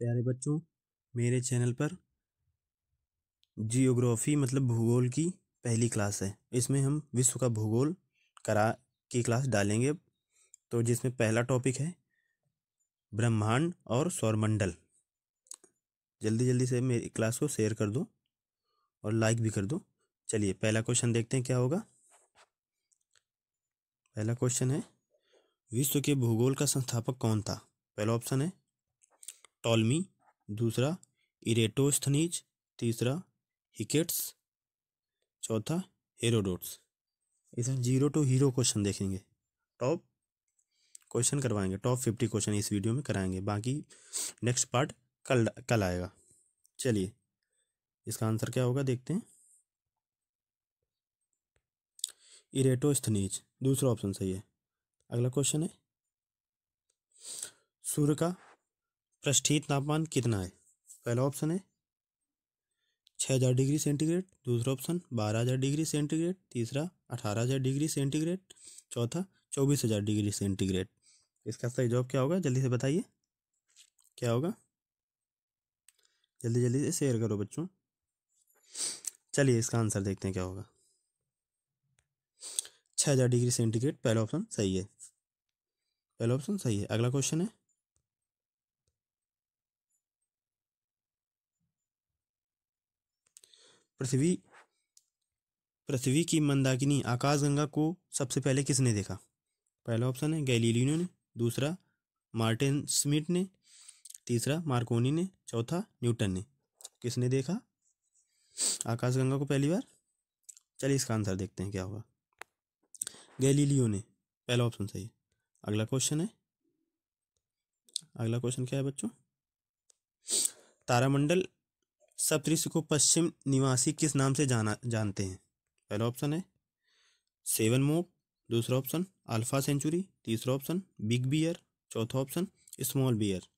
प्यारे बच्चों, मेरे चैनल पर जियोग्राफी मतलब भूगोल की पहली क्लास है। इसमें हम विश्व का भूगोल की क्लास डालेंगे। तो जिसमें पहला टॉपिक है ब्रह्मांड और सौरमंडल। जल्दी जल्दी से मेरी क्लास को शेयर कर दो और लाइक भी कर दो। चलिए पहला क्वेश्चन देखते हैं क्या होगा। पहला क्वेश्चन है, विश्व के भूगोल का संस्थापक कौन था? पहला ऑप्शन है टॉलमी, दूसरा इरेटोस्थनीज, तीसरा हिकेट्स, चौथा हेरोडोट्स। इसमें 0 to हीरो क्वेश्चन देखेंगे। टॉप क्वेश्चन करवाएंगे, टॉप 50 क्वेश्चन इस वीडियो में कराएंगे। बाकी नेक्स्ट पार्ट कल आएगा। चलिए इसका आंसर क्या होगा देखते हैं। इरेटोस्थनीज दूसरा ऑप्शन सही है। अगला क्वेश्चन है, सूर्य का पृष्ठीय तापमान कितना है? पहला ऑप्शन है 6000 डिग्री सेंटीग्रेड, दूसरा ऑप्शन 12000 डिग्री सेंटीग्रेड, तीसरा 18000 डिग्री सेंटीग्रेड, चौथा 24000 डिग्री सेंटीग्रेड। इसका सही जवाब क्या होगा जल्दी से बताइए, क्या होगा? जल्दी जल्दी से शेयर करो बच्चों। चलिए इसका आंसर देखते हैं क्या होगा। 6000 डिग्री सेंटीग्रेड पहला ऑप्शन सही है। पहला ऑप्शन सही है। अगला क्वेश्चन है, पृथ्वी की मंदाकिनी आकाशगंगा को सबसे पहले किसने देखा? पहला ऑप्शन है गैलीलियो ने, दूसरा मार्टिन स्मिथ ने, तीसरा मार्कोनी ने, चौथा न्यूटन ने। किसने देखा आकाशगंगा को पहली बार? चलिए इसका आंसर देखते हैं क्या होगा। गैलीलियो ने, पहला ऑप्शन सही है। अगला क्वेश्चन है, अगला क्वेश्चन क्या है बच्चों, तारामंडल सप्तऋषि को पश्चिम निवासी किस नाम से जानते हैं? पहला ऑप्शन है सेवन मोप, दूसरा ऑप्शन अल्फा सेंचुरी, तीसरा ऑप्शन बिग बियर, चौथा ऑप्शन स्मॉल बियर।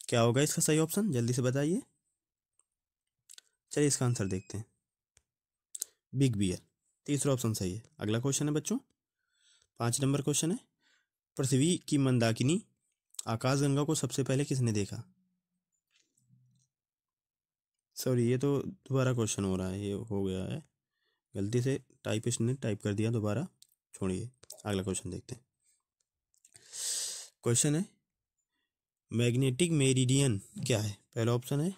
क्या होगा इसका सही ऑप्शन जल्दी से बताइए। चलिए इसका आंसर देखते हैं। बिग बियर तीसरा ऑप्शन सही है। अगला क्वेश्चन है बच्चों, 5 नंबर क्वेश्चन है, पृथ्वी की मंदाकिनी आकाशगंगा को सबसे पहले किसने देखा? सॉरी ये तो दोबारा क्वेश्चन हो रहा है, ये हो गया है गलती से, टाइपिस्ट ने टाइप कर दिया दोबारा, छोड़िए। अगला क्वेश्चन देखते हैं। क्वेश्चन है, मैग्नेटिक मेरिडियन क्या है? पहला ऑप्शन है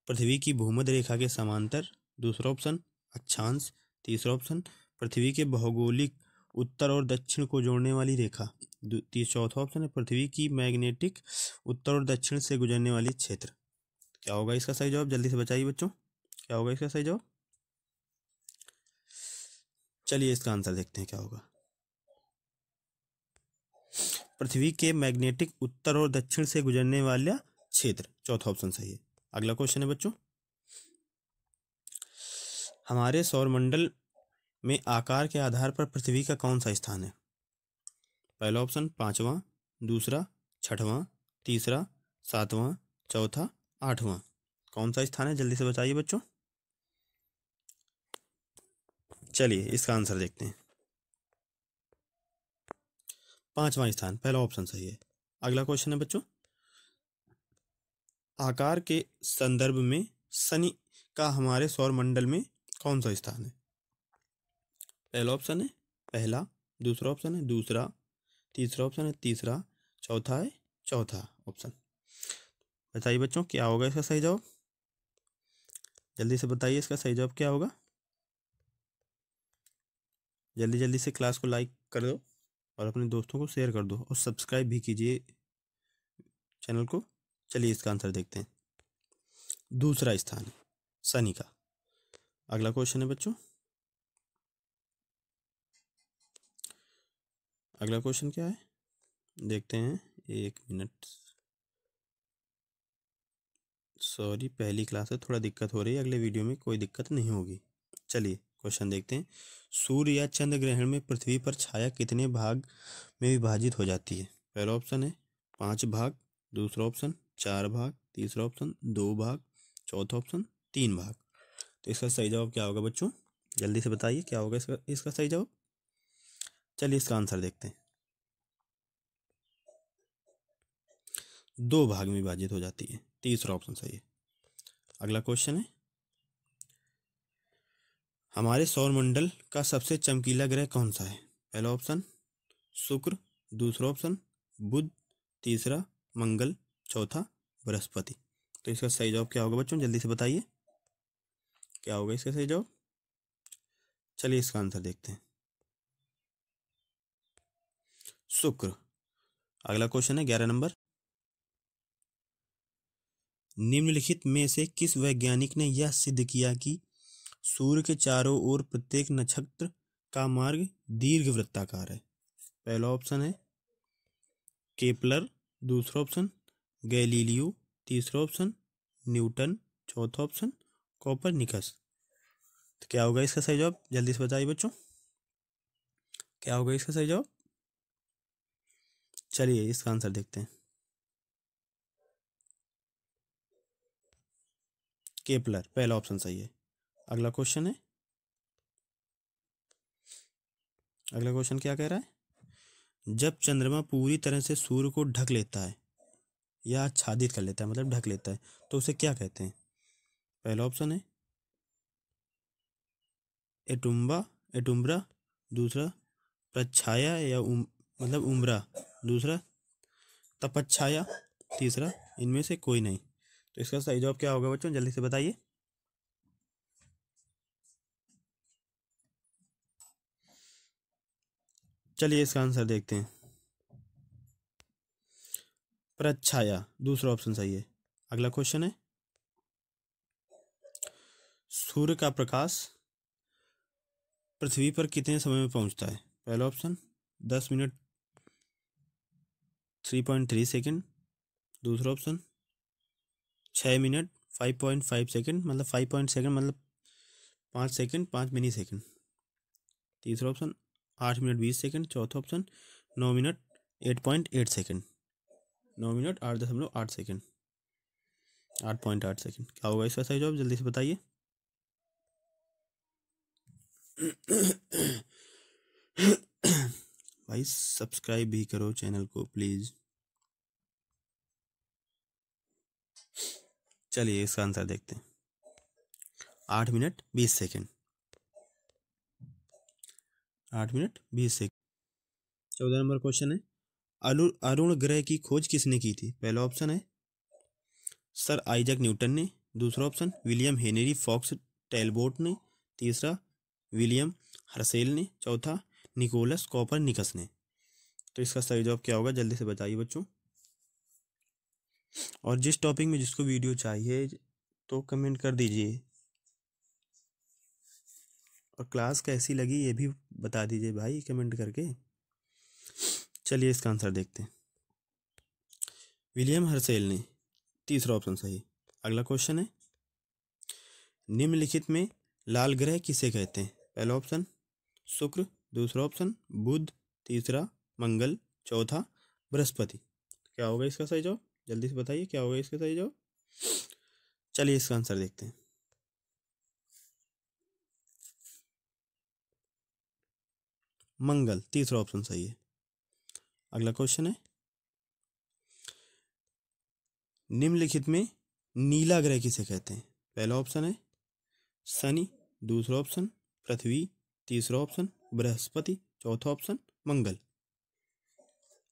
पृथ्वी की भूमध्य रेखा के समांतर, दूसरा ऑप्शन अक्षांश, तीसरा ऑप्शन पृथ्वी के भौगोलिक उत्तर और दक्षिण को जोड़ने वाली रेखा, चौथा ऑप्शन है पृथ्वी की मैग्नेटिक उत्तर और दक्षिण से गुजरने वाली क्षेत्र। क्या होगा इसका सही जवाब जल्दी से बताइए बच्चों, क्या होगा इसका सही जवाब? चलिए इसका आंसर देखते हैं क्या होगा। पृथ्वी के मैग्नेटिक उत्तर और दक्षिण से गुजरने वाला क्षेत्र, चौथा ऑप्शन सही है। अगला क्वेश्चन है बच्चों, हमारे सौरमंडल में आकार के आधार पर पृथ्वी का कौन सा स्थान है? पहला ऑप्शन 5वां, दूसरा 6वां, तीसरा 7वां, चौथा 8वां। कौन सा स्थान है जल्दी से बताइए बच्चों। चलिए इसका आंसर देखते हैं। 5वां स्थान, पहला ऑप्शन सही है। अगला क्वेश्चन है बच्चों, आकार के संदर्भ में शनि का हमारे सौरमंडल में कौन सा स्थान है? पहला ऑप्शन है पहला, दूसरा ऑप्शन है दूसरा, तीसरा ऑप्शन है तीसरा, चौथा है चौथा ऑप्शन। बताइए बच्चों क्या होगा इसका सही जवाब, जल्दी से बताइए इसका सही जवाब क्या होगा। जल्दी जल्दी से क्लास को लाइक कर दो और अपने दोस्तों को शेयर कर दो और सब्सक्राइब भी कीजिए चैनल को। चलिए इसका आंसर देखते हैं। दूसरा स्थान है शनि का। अगला क्वेश्चन है बच्चों, अगला क्वेश्चन क्या है देखते हैं। 1 मिनट, सॉरी पहली क्लास है, थोड़ा दिक्कत हो रही है, अगले वीडियो में कोई दिक्कत नहीं होगी। चलिए क्वेश्चन देखते हैं। सूर्य या चंद्र ग्रहण में पृथ्वी पर छाया कितने भाग में विभाजित हो जाती है? पहला ऑप्शन है 5 भाग, दूसरा ऑप्शन 4 भाग, तीसरा ऑप्शन 2 भाग, चौथा ऑप्शन 3 भाग। तो इसका सही जवाब क्या होगा बच्चों, जल्दी से बताइए क्या होगा इसका सही जवाब। चलिए इसका आंसर देखते हैं। 2 भाग में विभाजित हो जाती है। तीसरा ऑप्शन सही है। अगला क्वेश्चन है, हमारे सौरमंडल का सबसे चमकीला ग्रह कौन सा है? पहला ऑप्शन शुक्र, दूसरा ऑप्शन बुध, तीसरा मंगल, चौथा बृहस्पति। तो इसका सही जवाब क्या होगा बच्चों, जल्दी से बताइए क्या होगा इसका सही जवाब। चलिए इसका आंसर देखते हैं, शुक्र। अगला क्वेश्चन है 11 नंबर, निम्नलिखित में से किस वैज्ञानिक ने यह सिद्ध किया कि सूर्य के चारों ओर प्रत्येक नक्षत्र का मार्ग दीर्घवृत्ताकार है? पहला ऑप्शन है केपलर, दूसरा ऑप्शन गैलीलियो, तीसरा ऑप्शन न्यूटन, चौथा ऑप्शन कोपरनिकस। तो क्या होगा इसका सही जवाब, जल्दी से बताइए बच्चों क्या होगा इसका सही जवाब। चलिए इसका आंसर देखते हैं, केपलर, पहला ऑप्शन सही है। अगला क्वेश्चन है, अगला क्वेश्चन क्या कह रहा है, जब चंद्रमा पूरी तरह से सूर्य को ढक लेता है या आच्छादित कर लेता है, मतलब ढक लेता है, तो उसे क्या कहते हैं? पहला ऑप्शन है एटुम्ब्रा, दूसरा प्रच्छाया या मतलब उम्ब्रा, दूसरा तपच्छाया, तीसरा इनमें से कोई नहीं। तो इसका सही जवाब क्या होगा बच्चों, जल्दी से बताइए। चलिए इसका आंसर देखते हैं, प्रच्छाया, दूसरा ऑप्शन सही है। अगला क्वेश्चन है, सूर्य का प्रकाश पृथ्वी पर कितने समय में पहुंचता है? पहला ऑप्शन 10 मिनट 3.3 सेकेंड, दूसरा ऑप्शन 6 मिनट 5.5 सेकेंड, मतलब 5 सेकेंड 5 मिनी सेकेंड, तीसरा ऑप्शन 8 मिनट 20 सेकेंड, चौथा option 9 minute 8.8 second, 9 minute 8.8 second, 8.8 second. क्या होगा इसका सही जवाब, जल्दी से बताइए। भाई सब्सक्राइब भी करो चैनल को प्लीज। चलिए इसका आंसर देखते हैं, 8 minute 20 second, 8 minute 20 second. 14 number question है, अरुण ग्रह की खोज किसने की थी? पहला ऑप्शन है सर आइजैक न्यूटन ने, दूसरा option William Henry Fox Talbot ने, तीसरा विलियम हर्शेल ने, चौथा निकोलस कोपरनिकस ने। तो इसका सही जवाब क्या होगा, जल्दी से बताइए बच्चों। और जिस टॉपिक में जिसको वीडियो चाहिए तो कमेंट कर दीजिए, और क्लास कैसी लगी ये भी बता दीजिए भाई कमेंट करके। चलिए इसका आंसर देखते हैं, विलियम हर्शेल ने, तीसरा ऑप्शन सही। अगला क्वेश्चन है, निम्नलिखित में लाल ग्रह किसे कहते हैं? पहला ऑप्शन शुक्र, दूसरा ऑप्शन बुध, तीसरा मंगल, चौथा बृहस्पति। क्या होगा इसका सही जवाब, जल्दी से बताइए क्या होगा इसका सही जवाब। चलिए इसका आंसर देखते हैं, मंगल, तीसरा ऑप्शन सही है। अगला क्वेश्चन है, निम्नलिखित में नीला ग्रह किसे कहते हैं? पहला ऑप्शन है शनि, दूसरा ऑप्शन पृथ्वी, तीसरा ऑप्शन बृहस्पति, चौथा ऑप्शन मंगल।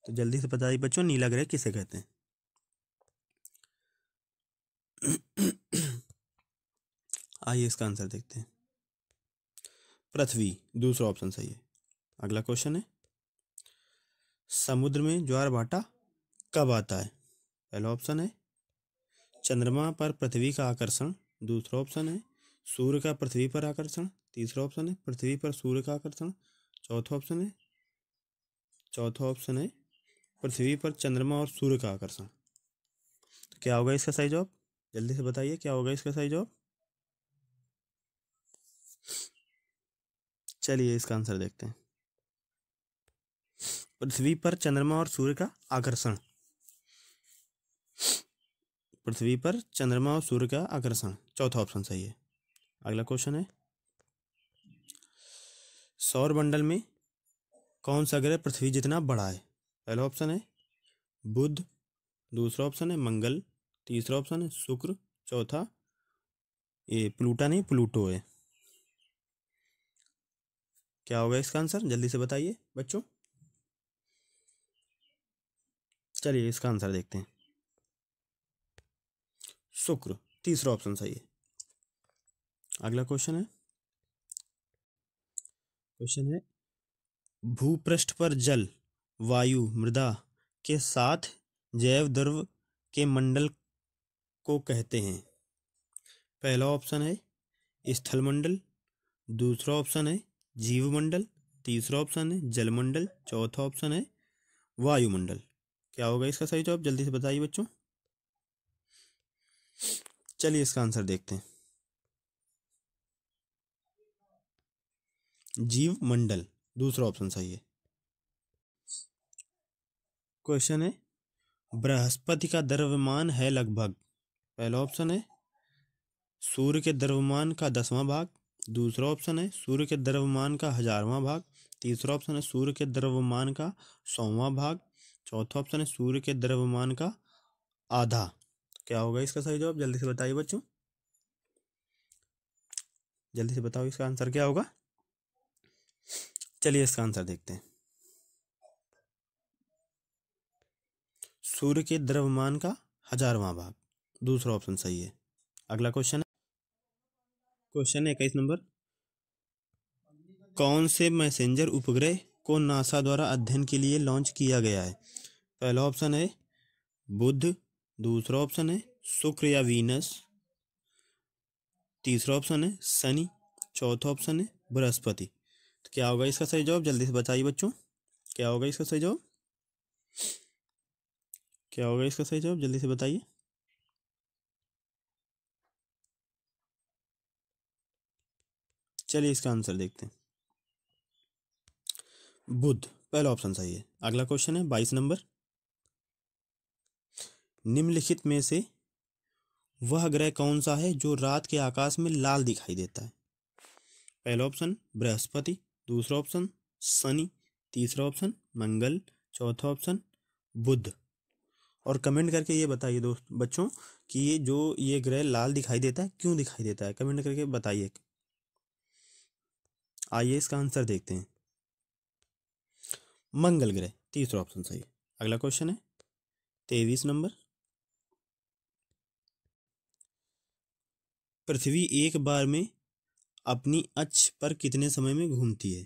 तो जल्दी से बताइए बच्चों नीला ग्रह किसे कहते हैं। आइए इसका आंसर देखते हैं, पृथ्वी, दूसरा ऑप्शन सही है। अगला क्वेश्चन है, समुद्र में ज्वार-भाटा कब आता है? पहला ऑप्शन है चंद्रमा पर पृथ्वी का आकर्षण, दूसरा ऑप्शन है सूर्य का पृथ्वी पर आकर्षण, तीसरा ऑप्शन है पृथ्वी पर सूर्य का आकर्षण, चौथा ऑप्शन है पृथ्वी पर चंद्रमा और सूर्य का आकर्षण। तो क्या होगा इसका सही जवाब, जल्दी से बताइए क्या होगा इसका सही जवाब। चलिए इसका आंसर देखते हैं, पृथ्वी पर चंद्रमा और सूर्य का आकर्षण, पृथ्वी पर चंद्रमा और सूर्य का आकर्षण, चौथा ऑप्शन सही है। अगला क्वेश्चन है, सौर मंडल में कौन सा ग्रह पृथ्वी जितना बड़ा है? पहला ऑप्शन है बुध, दूसरा ऑप्शन है मंगल, तीसरा ऑप्शन है शुक्र, चौथा ये प्लूटा नहीं प्लूटो है। क्या होगा इसका आंसर, जल्दी से बताइए बच्चों। चलिए इसका आंसर देखते हैं। शुक्र, तीसरा ऑप्शन सही है। अगला क्वेश्चन है भूपृष्ठ पर जल, वायु, मृदा के साथ जैव द्रव के मंडल को कहते हैं। पहला ऑप्शन है स्थल मंडल, दूसरा ऑप्शन है जीव मंडल, तीसरा ऑप्शन है जलमंडल, चौथा ऑप्शन है वायुमंडल। क्या होगा इसका सही जवाब, जल्दी से बताइए बच्चों। चलिए इसका आंसर देखते हैं। जीव मंडल, दूसरा ऑप्शन सही है। क्वेश्चन है बृहस्पति का द्रव्यमान है लगभग। पहला ऑप्शन है सूर्य के द्रव्यमान का 10वां भाग, दूसरा ऑप्शन है सूर्य के द्रव्यमान का 1000वां भाग, तीसरा ऑप्शन है सूर्य के द्रव्यमान का 100वां भाग, चौथा ऑप्शन है सूर्य के द्रव्यमान का आधा। क्या होगा इसका सही जवाब, जल्दी से बताइए बच्चों। जल्दी से बताओ इसका आंसर क्या होगा। चलिए इसका आंसर देखते हैं। सूर्य के द्रव्यमान का 1000वां भाग, दूसरा ऑप्शन सही है। अगला क्वेश्चन है 21 नंबर। कौन से मैसेंजर उपग्रह को नासा द्वारा अध्ययन के लिए लॉन्च किया गया है। पहला ऑप्शन है बुध, दूसरा ऑप्शन है शुक्र या वीनस, तीसरा ऑप्शन है शनि, चौथा ऑप्शन है बृहस्पति। तो क्या होगा इसका सही जवाब, जल्दी से बताइए बच्चों। क्या होगा इसका सही जवाब, क्या होगा इसका सही जवाब, जल्दी से बताइए। चलिए इसका आंसर देखते हैं। बुध, पहला ऑप्शन सही है। अगला क्वेश्चन है 22 नंबर। निम्नलिखित में से वह ग्रह कौन सा है जो रात के आकाश में लाल दिखाई देता है। पहला ऑप्शन बृहस्पति, दूसरा ऑप्शन शनि, तीसरा ऑप्शन मंगल, चौथा ऑप्शन बुध। और कमेंट करके ये बताइए दोस्त बच्चों कि ये ग्रह लाल दिखाई देता है क्यों दिखाई देता है, कमेंट करके बताइए। आइए इसका आंसर देखते हैं। मंगल ग्रह, तीसरा ऑप्शन सही है। अगला क्वेश्चन है 23 नंबर। पृथ्वी एक बार में अपनी अक्ष पर कितने समय में घूमती है।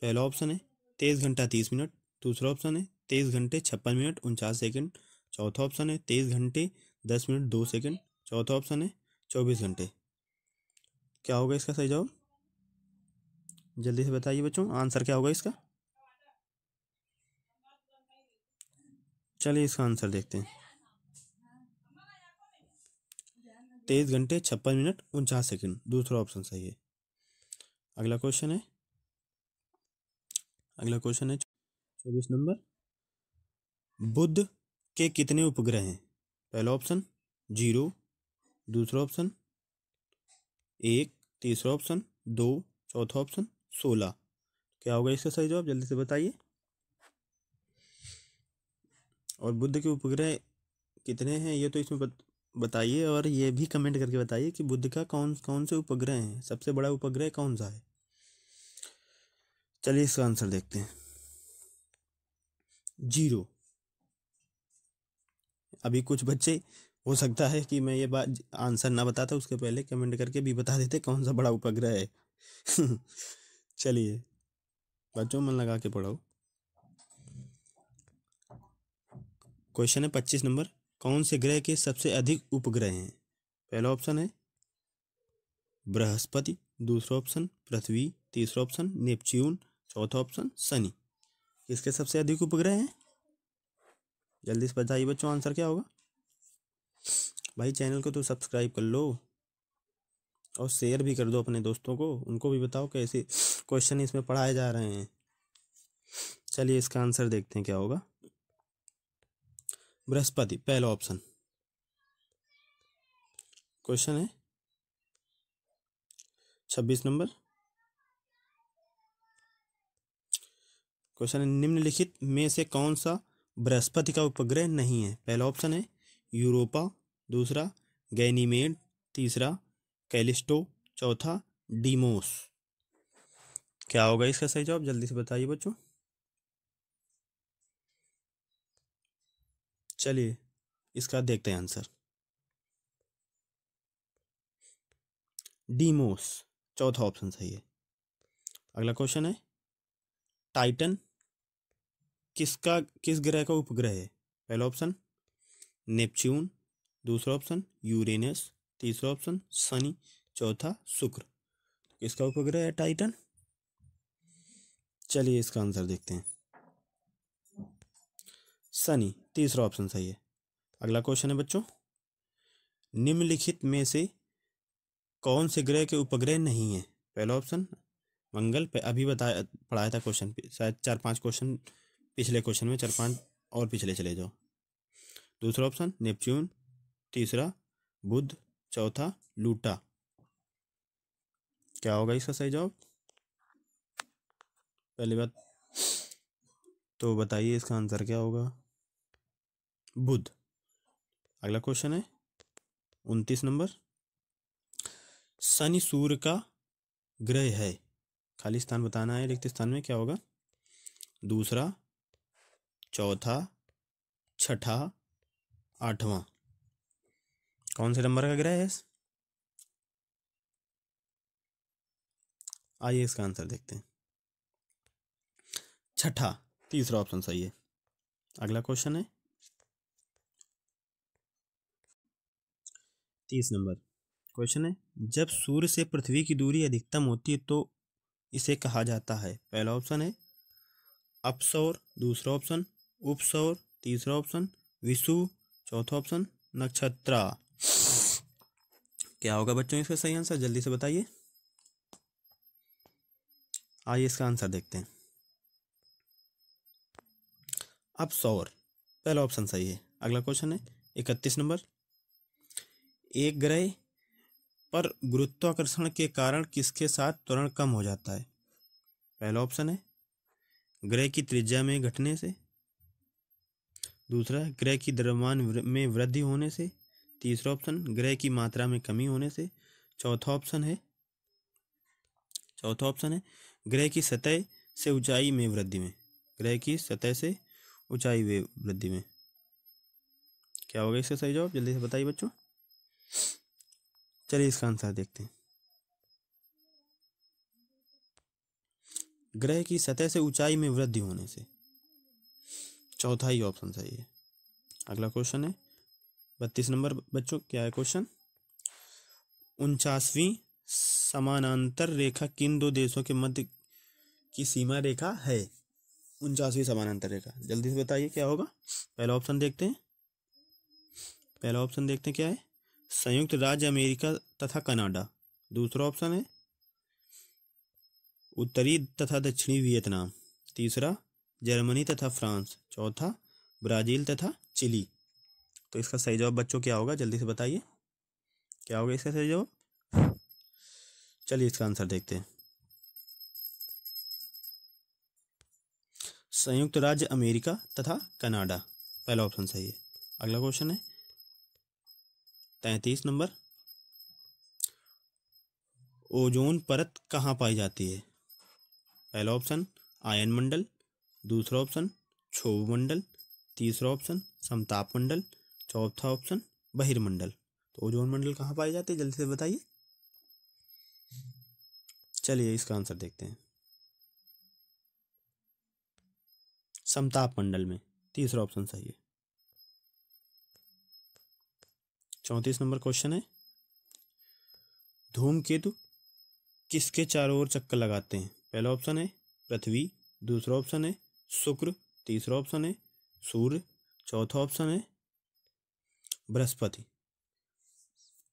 पहला ऑप्शन है 23 घंटा 30 मिनट, दूसरा ऑप्शन है 23 घंटे 56 मिनट 49 सेकंड, चौथा ऑप्शन है 23 घंटे 10 मिनट 2 सेकंड, चौथा ऑप्शन है 24 घंटे। क्या होगा इसका सही जवाब, जल्दी से बताइए बच्चों, आंसर क्या होगा इसका। चलिए इसका आंसर देखते हैं। 23 घंटे 56 मिनट 49 सेकंड, दूसरा ऑप्शन सही है। अगला क्वेश्चन है 24 नंबर। बुध के कितने उपग्रह हैं। पहला ऑप्शन 0, दूसरा ऑप्शन 1, तीसरा ऑप्शन 2, चौथा ऑप्शन 16। क्या होगा इसका सही जवाब, जल्दी से बताइए। और बुध के उपग्रह कितने हैं ये तो इसमें बताइए, और ये भी कमेंट करके बताइए कि बुध का कौन कौन से उपग्रह हैं, सबसे बड़ा उपग्रह कौन सा है। चलिए इसका आंसर देखते हैं। 0। अभी कुछ बच्चे हो सकता है कि मैं ये बात आंसर ना बताता उसके पहले कमेंट करके भी बता देते कौन सा बड़ा उपग्रह है। चलिए बच्चों मन लगा के पढ़ो। क्वेश्चन है 25 नंबर। कौन से ग्रह के सबसे अधिक उपग्रह हैं। पहला ऑप्शन है बृहस्पति, दूसरा ऑप्शन पृथ्वी, तीसरा ऑप्शन नेपच्यून, चौथा ऑप्शन शनि। किसके सबसे अधिक उपग्रह हैं, जल्दी से बताइए बच्चों, आंसर क्या होगा। भाई चैनल को तो सब्सक्राइब कर लो और शेयर भी कर दो अपने दोस्तों को, उनको भी बताओ कैसे क्वेश्चन इसमें पढ़ाए जा रहे हैं। चलिए इसका आंसर देखते हैं क्या होगा। बृहस्पति, पहला ऑप्शन। क्वेश्चन है 26 नंबर। क्वेश्चन है निम्नलिखित में से कौन सा बृहस्पति का उपग्रह नहीं है? पहला ऑप्शन है यूरोपा, दूसरा गैनीमेड, तीसरा कैलिस्टो, चौथा डीमोस। क्या होगा इसका सही जवाब? जल्दी से बताइए बच्चों। चलिए इसका देखते हैं आंसर। डीमोस चौथा ऑप्शन सही है। अगला क्वेश्चन है, टाइटन किस ग्रह का उपग्रह है? पहला ऑप्शन नेपच्यून, दूसरा ऑप्शन यूरेनस, तीसरा ऑप्शन शनि, चौथा शुक्र। किसका उपग्रह है टाइटन? चलिए इसका आंसर देखते हैं। शनि तीसरा ऑप्शन सही है। अगला क्वेश्चन है बच्चों, निम्नलिखित में से कौन से ग्रह के उपग्रह नहीं है? पहला ऑप्शन मंगल पे अभी बताया पढ़ाया था क्वेश्चन, शायद 4-5 क्वेश्चन पिछले क्वेश्चन में, 4-5 और पिछले चले जाओ। दूसरा ऑप्शन नेपच्यून, तीसरा बुध, चौथा लूटा। क्या होगा इसका सही जवाब? पहली बात तो बताइए इसका आंसर क्या होगा? बुध। अगला क्वेश्चन है 29 नंबर, शनि सूर्य का ग्रह है, खाली स्थान बताना है, रिक्त स्थान में क्या होगा? दूसरा, चौथा, छठा, आठवां। कौन से नंबर का ग्रह है? आइए इसका आंसर देखते हैं। छठा तीसरा ऑप्शन सही है। अगला क्वेश्चन है 30 नंबर क्वेश्चन है, जब सूर्य से पृथ्वी की दूरी अधिकतम होती है तो इसे कहा जाता है? पहला ऑप्शन है अपसौर, दूसरा ऑप्शन उपसौर, तीसरा ऑप्शन विषुव, चौथा ऑप्शन नक्षत्रा। क्या होगा बच्चों इसका सही आंसर? जल्दी से बताइए। आइए इसका आंसर देखते हैं। अपसौर पहला ऑप्शन सही है। अगला क्वेश्चन है 31 नंबर, एक ग्रह पर गुरुत्वाकर्षण के कारण किसके साथ त्वरण कम हो जाता है? पहला ऑप्शन है ग्रह की त्रिज्या में घटने से, दूसरा ग्रह की द्रव्यमान में वृद्धि होने से, तीसरा ऑप्शन ग्रह की मात्रा में कमी होने से, चौथा ऑप्शन है ग्रह की सतह से ऊंचाई में वृद्धि में। ग्रह की सतह से ऊंचाई में वृद्धि में। क्या होगा इसका सही जवाब? जल्दी से बताइए बच्चों। चलिए इसका आंसर देखते हैं। ग्रह की सतह से ऊंचाई में वृद्धि होने से, चौथा ही ऑप्शन सही है। अगला क्वेश्चन है 32 नंबर बच्चों, क्या है क्वेश्चन? 49वीं समानांतर रेखा किन दो देशों के मध्य की सीमा रेखा है? 49वीं समानांतर रेखा जल्दी से बताइए क्या होगा? पहला ऑप्शन देखते हैं क्या है? संयुक्त राज्य अमेरिका तथा कनाडा। दूसरा ऑप्शन है उत्तरी तथा दक्षिणी वियतनाम। तीसरा जर्मनी तथा फ्रांस। चौथा ब्राजील तथा चिली। तो इसका सही जवाब बच्चों क्या होगा? जल्दी से बताइए क्या होगा इसका सही जवाब। चलिए इसका आंसर देखते हैं। संयुक्त राज्य अमेरिका तथा कनाडा पहला ऑप्शन सही है। अगला क्वेश्चन है 33 नंबर, ओजोन परत कहाँ पाई जाती है? पहला ऑप्शन आयन मंडल, दूसरा ऑप्शन क्षोभ मंडल, तीसरा ऑप्शन समताप मंडल, चौथा ऑप्शन बहिर्मंडल। तो ओजोन मंडल कहाँ पाई जाती है? जल्दी से बताइए। चलिए इसका आंसर देखते हैं। समताप मंडल में, तीसरा ऑप्शन सही है। 34 नंबर क्वेश्चन है, धूमकेतु किसके चारों ओर चक्कर लगाते हैं? पहला ऑप्शन है पृथ्वी, दूसरा ऑप्शन है शुक्र, तीसरा ऑप्शन है सूर्य, चौथा ऑप्शन है बृहस्पति।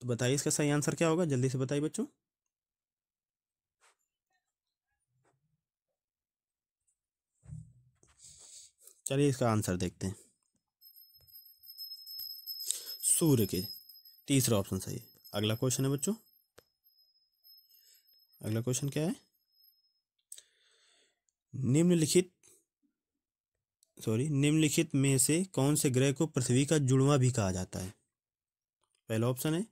तो बताइए इसका सही आंसर क्या होगा? जल्दी से बताइए बच्चों। चलिए इसका आंसर देखते हैं। सूर्य के, तीसरा ऑप्शन सही है। अगला क्वेश्चन है बच्चों, अगला क्वेश्चन क्या है? निम्नलिखित में से कौन से ग्रह को पृथ्वी का जुड़वां भी कहा जाता है? पहला ऑप्शन है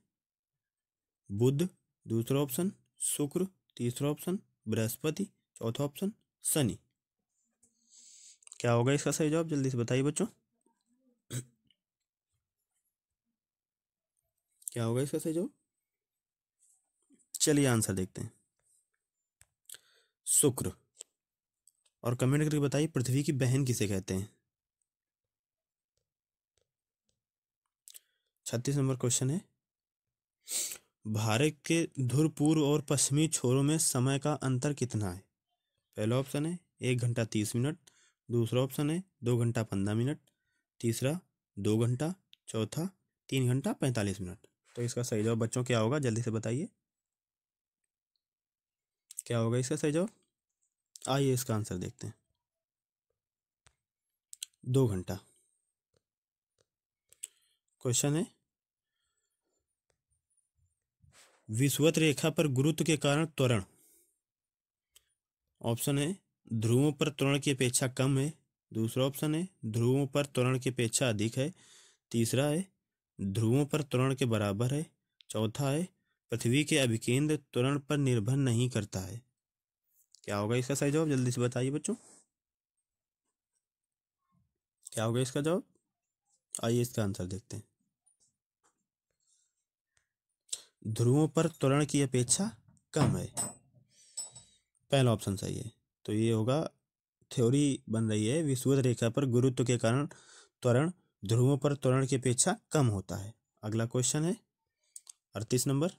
बुध, दूसरा ऑप्शन शुक्र, तीसरा ऑप्शन बृहस्पति, चौथा ऑप्शन शनि। क्या होगा इसका सही जवाब? जल्दी से बताइए बच्चों, क्या होगा इसका सही जवाब? चलिए आंसर देखते हैं, शुक्र। और कमेंट करके बताइए पृथ्वी की बहन किसे कहते हैं? 36 नंबर क्वेश्चन है, भारत के ध्रुव पूर्व और पश्चिमी छोरों में समय का अंतर कितना है? पहला ऑप्शन है 1 घंटा 30 मिनट, दूसरा ऑप्शन है 2 घंटा 15 मिनट, तीसरा 2 घंटा, चौथा 3 घंटा 45 मिनट। तो इसका सही जवाब बच्चों क्या होगा? जल्दी से बताइए, क्या होगा इसका सही जवाब? आइए इसका आंसर देखते हैं, 2 घंटा। क्वेश्चन है, विषुवत रेखा पर गुरुत्व के कारण त्वरण। ऑप्शन है ध्रुवों पर त्वरण की अपेक्षा कम है, दूसरा ऑप्शन है ध्रुवों पर त्वरण की अपेक्षा अधिक है, तीसरा है ध्रुवों पर त्वरण के बराबर है, चौथा है पृथ्वी के अभिकेंद्र त्वरण पर निर्भर नहीं करता है। क्या होगा इसका सही जवाब? जल्दी से बताइए बच्चों, क्या होगा इसका जवाब? आइए इसका आंसर देखते हैं, ध्रुवों पर त्वरण की अपेक्षा कम है, पहला ऑप्शन सही है। तो ये होगा, थ्योरी बन रही है विषुवत रेखा पर गुरुत्व के कारण त्वरण ध्रुवों पर त्वरण की अपेक्षा कम होता है। अगला क्वेश्चन है 38 नंबर।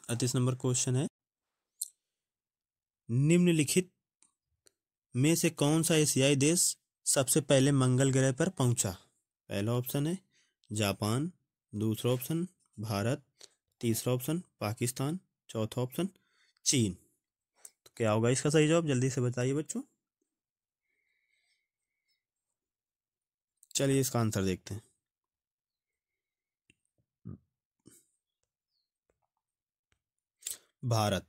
38 नंबर क्वेश्चन है, निम्नलिखित में से कौन सा एशियाई देश सबसे पहले मंगल ग्रह पर पहुंचा? पहला ऑप्शन है जापान, दूसरा ऑप्शन भारत, तीसरा ऑप्शन पाकिस्तान, चौथा ऑप्शन चीन। तो क्या होगा इसका सही जवाब? जल्दी से बताइए बच्चों, चलिए इसका आंसर देखते हैं, भारत।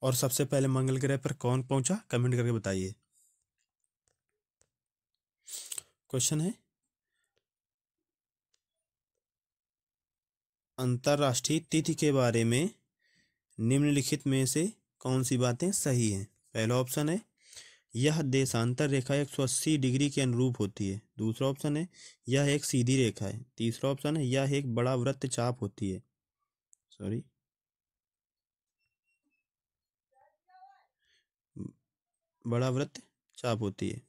और सबसे पहले मंगल ग्रह पर कौन पहुंचा? कमेंट करके बताइए। क्वेश्चन है, अंतरराष्ट्रीय तिथि के बारे में निम्नलिखित में से कौन सी बातें सही हैं? पहला ऑप्शन है यह देशांतर रेखा 180 डिग्री के अनुरूप होती है, दूसरा ऑप्शन है यह एक सीधी रेखा है, तीसरा ऑप्शन है यह एक बड़ा वृत्त चाप होती है, सॉरी बड़ा वृत्त चाप होती है,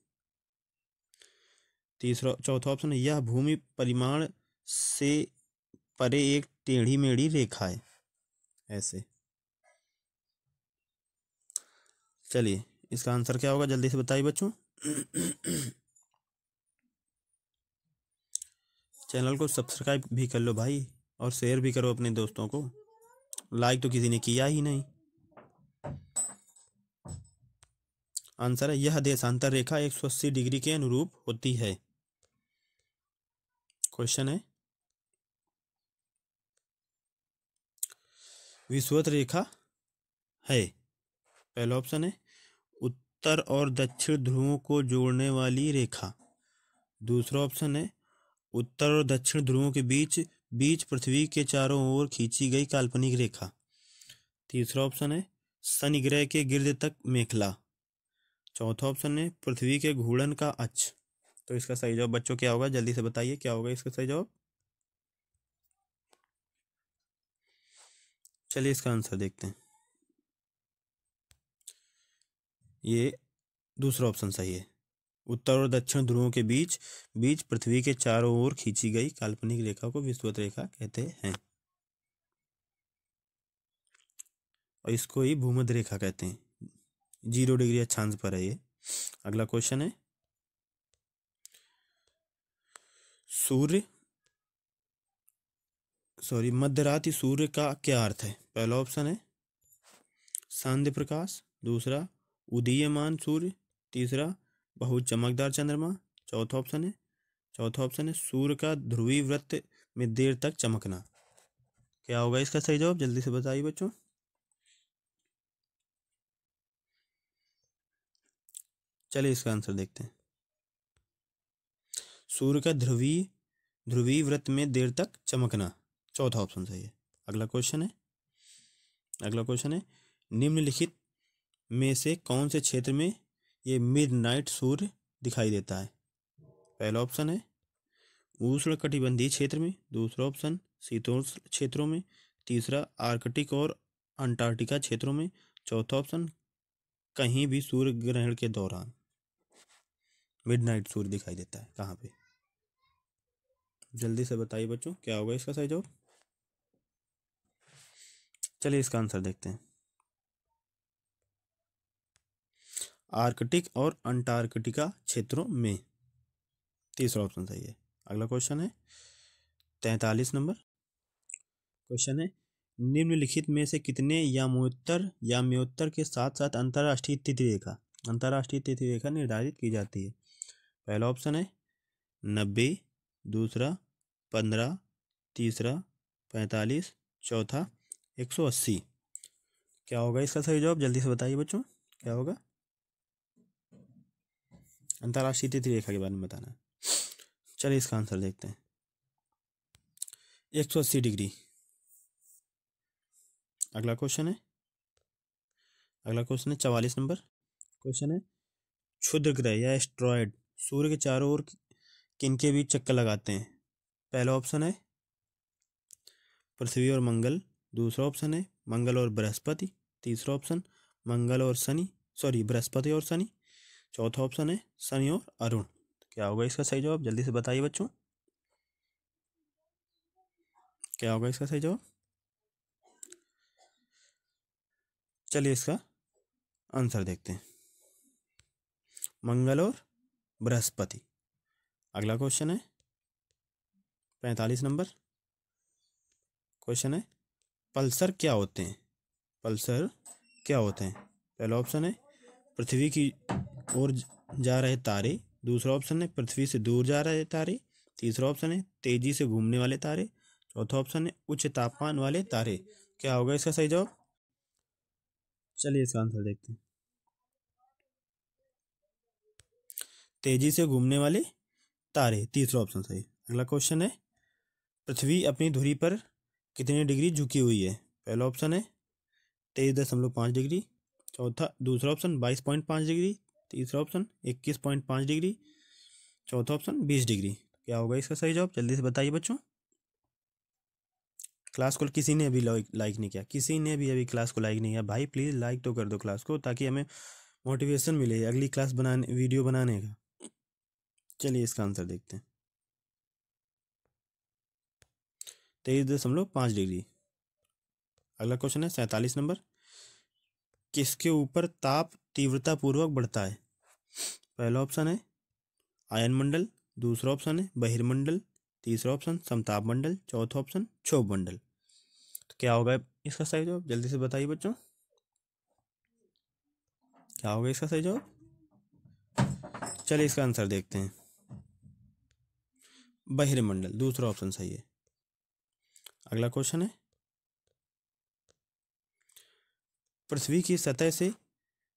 चौथा ऑप्शन है यह भूमि परिमाण से परे एक टेढ़ी मेढ़ी रेखा है। ऐसे चलिए इसका आंसर क्या होगा? जल्दी से बताइए बच्चों। चैनल को सब्सक्राइब भी कर लो भाई, और शेयर भी करो अपने दोस्तों को, लाइक तो किसी ने किया ही नहीं। आंसर है यह देशांतर रेखा 180 डिग्री के अनुरूप होती है। क्वेश्चन है, विषुवत रेखा है, पहला ऑप्शन है उत्तर और दक्षिण ध्रुवों को जोड़ने वाली रेखा, दूसरा ऑप्शन है उत्तर और दक्षिण ध्रुवों के बीच बीच पृथ्वी के चारों ओर खींची गई काल्पनिक रेखा, तीसरा ऑप्शन है शनि ग्रह के गिर्द तक मेखला, चौथा ऑप्शन है पृथ्वी के घूर्णन का अक्ष। तो इसका सही जवाब बच्चों क्या होगा? जल्दी से बताइए, क्या होगा इसका सही जवाब? चलिए इसका आंसर देखते हैं, ये दूसरा ऑप्शन सही है, उत्तर और दक्षिण ध्रुवों के बीच बीच पृथ्वी के चारों ओर खींची गई काल्पनिक रेखा को विषुवत रेखा कहते हैं, और इसको ही भूमध्य रेखा कहते हैं। 0 डिग्री अक्षांश पर है ये। अगला क्वेश्चन है, मध्यरात्रि सूर्य का क्या अर्थ है? पहला ऑप्शन है सांध्य प्रकाश, दूसरा उदीयमान सूर्य, तीसरा बहुत चमकदार चंद्रमा, चौथा ऑप्शन है सूर्य का ध्रुवीय वृत्त में देर तक चमकना। क्या होगा इसका सही जवाब? जल्दी से बताइए बच्चों। चलिए इसका आंसर देखते हैं। सूर्य का ध्रुवीय वृत्त में देर तक चमकना, चौथा ऑप्शन सही है। अगला क्वेश्चन है निम्नलिखित में से कौन से क्षेत्र में ये मिडनाइट सूर्य दिखाई देता है? पहला ऑप्शन है उष्णकटिबंधीय क्षेत्र में, दूसरा ऑप्शन शीतोष्ण क्षेत्रों में, तीसरा आर्कटिक और अंटार्कटिका क्षेत्रों में, चौथा ऑप्शन कहीं भी सूर्य ग्रहण के दौरान मिडनाइट सूर्य दिखाई देता है, कहाँ पे? जल्दी से बताइए बच्चों, क्या होगा इसका सही जवाब? चलिए इसका आंसर देखते हैं। आर्कटिक और अंटार्कटिका क्षेत्रों में, तीसरा ऑप्शन सही है। अगला क्वेश्चन है 43 नंबर क्वेश्चन है निम्नलिखित में से कितने याम्योत्तर के साथ साथ अंतर्राष्ट्रीय तिथि रेखा निर्धारित की जाती है? पहला ऑप्शन है 90, दूसरा 15, तीसरा 45, चौथा 180। क्या होगा इसका सही जवाब? जल्दी से बताइए बच्चों, क्या होगा? अंतर्राष्ट्रीय तिथि रेखा के बारे में बताना है। चलिए इसका आंसर देखते हैं। 180 डिग्री। अगला क्वेश्चन है 44 नंबर क्वेश्चन है क्षुद्र ग्रह या एस्ट्रॉयड सूर्य के चारों ओर किनके बीच चक्कर लगाते हैं? पहला ऑप्शन है पृथ्वी और मंगल, दूसरा ऑप्शन है मंगल और बृहस्पति, तीसरा ऑप्शन बृहस्पति और शनि, चौथा ऑप्शन है शनि और अरुण। क्या होगा इसका सही जवाब? जल्दी से बताइए बच्चों, क्या होगा इसका सही जवाब? चलिए इसका आंसर देखते हैं। मंगल और बृहस्पति। अगला क्वेश्चन है 45 नंबर क्वेश्चन है पल्सर क्या होते हैं? पहला ऑप्शन है पृथ्वी की ओर जा रहे तारे, दूसरा ऑप्शन है पृथ्वी से दूर जा रहे तारे, तीसरा ऑप्शन है तेजी से घूमने वाले तारे, चौथा ऑप्शन है उच्च तापमान वाले तारे। क्या होगा इसका सही जवाब? चलिए इसका आंसर देखते हैं। तेजी से घूमने वाले तारे, तीसरा ऑप्शन सही। अगला क्वेश्चन है पृथ्वी अपनी धुरी पर कितनी डिग्री झुकी हुई है? पहला ऑप्शन है 23.5 डिग्री, दूसरा ऑप्शन 22.5 डिग्री, तीसरा ऑप्शन 21.5 डिग्री, चौथा ऑप्शन 20 डिग्री। क्या होगा इसका सही जवाब? जल्दी से बताइए बच्चों। क्लास को किसी ने अभी लाइक नहीं किया, किसी ने भी अभी क्लास को लाइक नहीं किया भाई, प्लीज़ लाइक तो कर दो क्लास को, ताकि हमें मोटिवेशन मिले अगली क्लास वीडियो बनाने का। चलिए इसका आंसर देखते हैं। 23.5 डिग्री। अगला क्वेश्चन है 47 नंबर किसके ऊपर ताप तीव्रता पूर्वक बढ़ता है? पहला ऑप्शन है आयन मंडल, दूसरा ऑप्शन है बहिर्मंडल, तीसरा ऑप्शन समताप मंडल, चौथा ऑप्शन क्षोभ मंडल। तो क्या होगा इसका सही जवाब? जल्दी से बताइए बच्चों, क्या होगा इसका सही जवाब? चलिए इसका आंसर देखते हैं। बहिर्मंडल, दूसरा ऑप्शन सही है। अगला क्वेश्चन है पृथ्वी की सतह से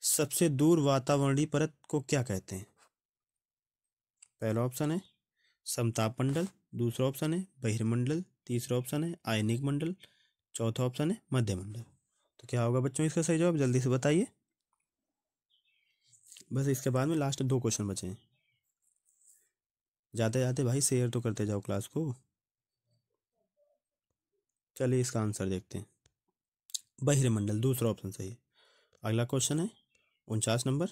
सबसे दूर वातावरणीय परत को क्या कहते हैं? पहला ऑप्शन है समताप मंडल, दूसरा ऑप्शन है बहिर्मंडल, तीसरा ऑप्शन है आयनिक मंडल, चौथा ऑप्शन है मध्य मंडल। तो क्या होगा बच्चों इसका सही जवाब? जल्दी से बताइए। बस इसके बाद में लास्ट 2 क्वेश्चन बचे हैं। जाते जाते भाई शेयर तो करते जाओ क्लास को। चलिए इसका आंसर देखते हैं। बहिर्मंडल, दूसरा ऑप्शन सही है। अगला क्वेश्चन है 49 नंबर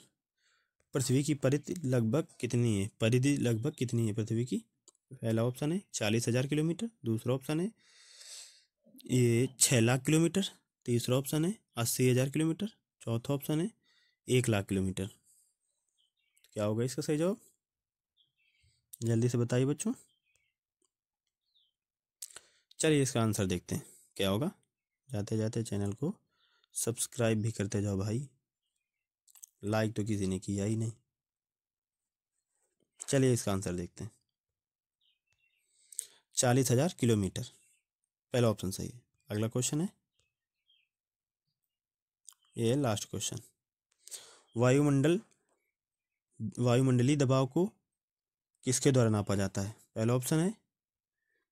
पृथ्वी की परिधि लगभग कितनी है? पृथ्वी की? पहला ऑप्शन है 40,000 किलोमीटर, दूसरा ऑप्शन है ये 6 लाख किलोमीटर, तीसरा ऑप्शन है 80,000 किलोमीटर, चौथा ऑप्शन है 1 लाख किलोमीटर। क्या होगा इसका सही जवाब? जल्दी से बताइए बच्चों। चलिए इसका आंसर देखते हैं, क्या होगा। जाते जाते चैनल को सब्सक्राइब भी करते जाओ भाई, लाइक तो किसी ने किया ही नहीं। चलिए इसका आंसर देखते हैं। 40,000 किलोमीटर, पहला ऑप्शन सही है। अगला क्वेश्चन है ये लास्ट क्वेश्चन वायुमंडल वायुमंडलीय दबाव को किसके द्वारा नापा जाता है? पहला ऑप्शन है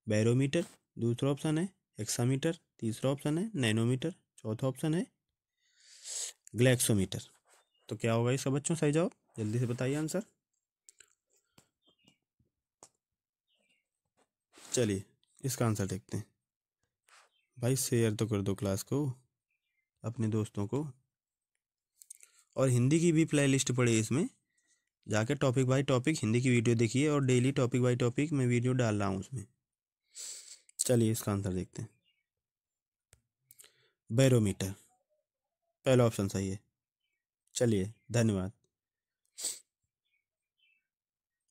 बैरोमीटर, दूसरा ऑप्शन है हेक्सामीटर, तीसरा ऑप्शन है नैनोमीटर, चौथा ऑप्शन है ग्लैक्सोमीटर। तो क्या होगा इसका बच्चों सही जवाब? जल्दी से बताइए आंसर। चलिए इसका आंसर देखते हैं। भाई शेयर तो कर दो क्लास को अपने दोस्तों को, और हिंदी की भी प्ले लिस्ट पड़ी है इसमें, जाके टॉपिक बाय टॉपिक हिंदी की वीडियो देखिए, और डेली टॉपिक बाय टॉपिक मैं वीडियो डाल रहा हूँ उसमें। चलिए इसका आंसर देखते हैं। बैरोमीटर, पहला ऑप्शन सही है। चलिए धन्यवाद,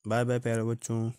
बाय बाय प्यारे बच्चों।